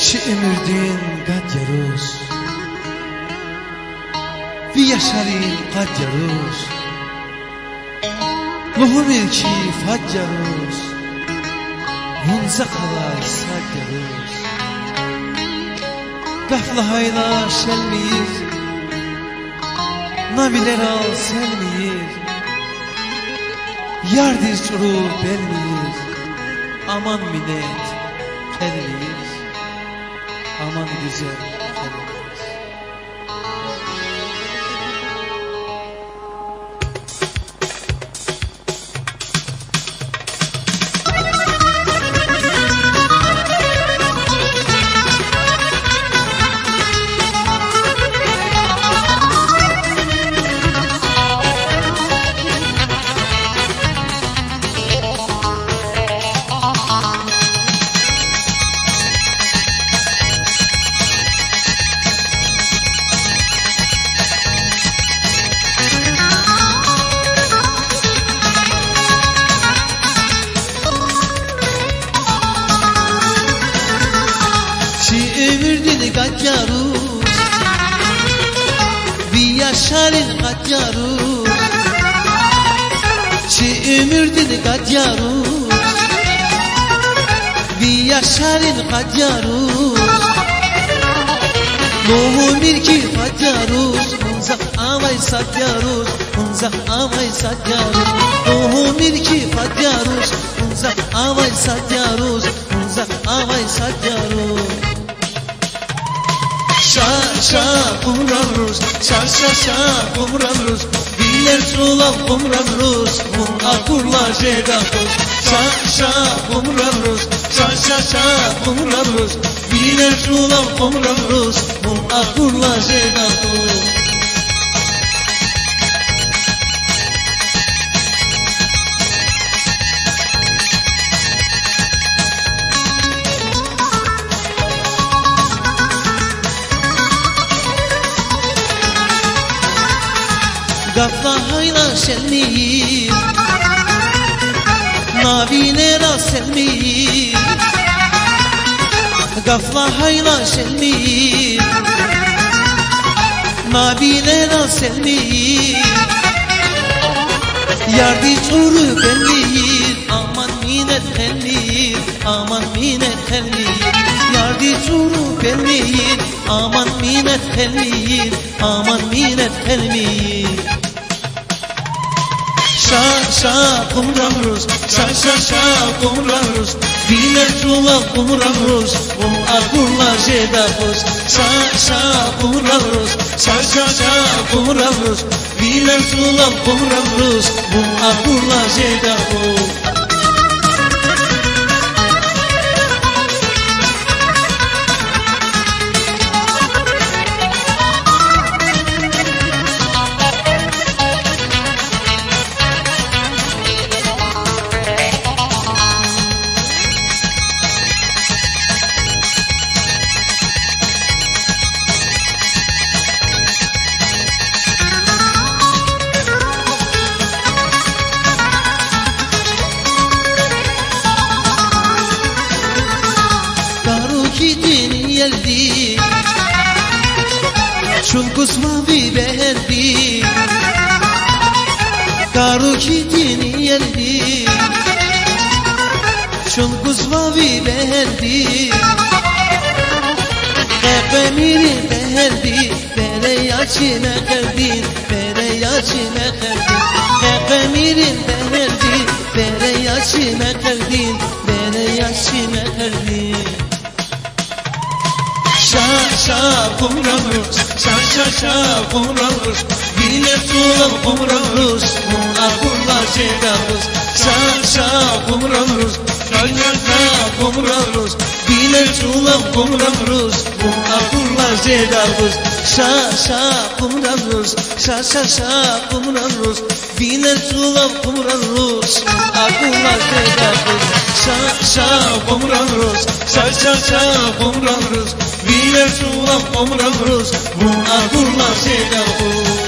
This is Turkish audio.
شئمردين قد يروس في يشارين قد يروس وهم الكيف قد يروس منزقlar sad يروس Gaflı haylar şelmiyir Nabiler al selmiyir Yardir surur belmiyir Aman minnet kelmiyir Aman güzel kelmiyir Ömürdün kaç yarus Bir yaşarın kaç yarus Ömürdün kaç yarus Bir yaşarın kaç yarus Doğum irki kaç yarus Munzak amay sat yarus Munzak amay sat yarus Doğum irki kaç yarus Munzak amay sat yarus Munzak amay sat yarus Şa kumrarus, şa kumrarus, Diller sulam kumrarus, Mun akurla jedakos. Şa kumrarus, şa kumrarus, Diller sulam kumrarus, Mun akurla jedakos. Gafla hayla şenliyim Nabilera selmiyim Gafla hayla şenliyim Nabilera selmiyim Yardi çuru belliyim Aman minnet helliyim Aman minnet helliyim Yardi çuru belliyim Aman minnet helliyim Aman minnet helliyim Şa kumrarus, şa kumrarus, Diller sulam kumrarus, Mun akurla jedakos. Şa kumrarus, şa kumrarus, Diller sulam kumrarus, Mun akurla jedakos. Gidin yeldi Çulkus mavi beherdi Karu gidin yeldi Çulkus mavi beherdi Kepemirin beherdi Bere yaşime kerdin Bere yaşime kerdin Kepemirin beherdi Bere yaşime kerdin Bere yaşime kerdin Şa kumrarus, şa kumrarus, Diller sulam kumrarus, Mun akurla jedakos. Şa kumrarus, şa kumrarus, Diller sulam kumrarus, Mun akurla jedakos. Şa kumrarus, şa kumrarus, Diller sulam kumrarus, Mun akurla jedakos. Şa kumrarus, şa kumrarus, Diller sulam kumrarus, Mun akurla jedakos.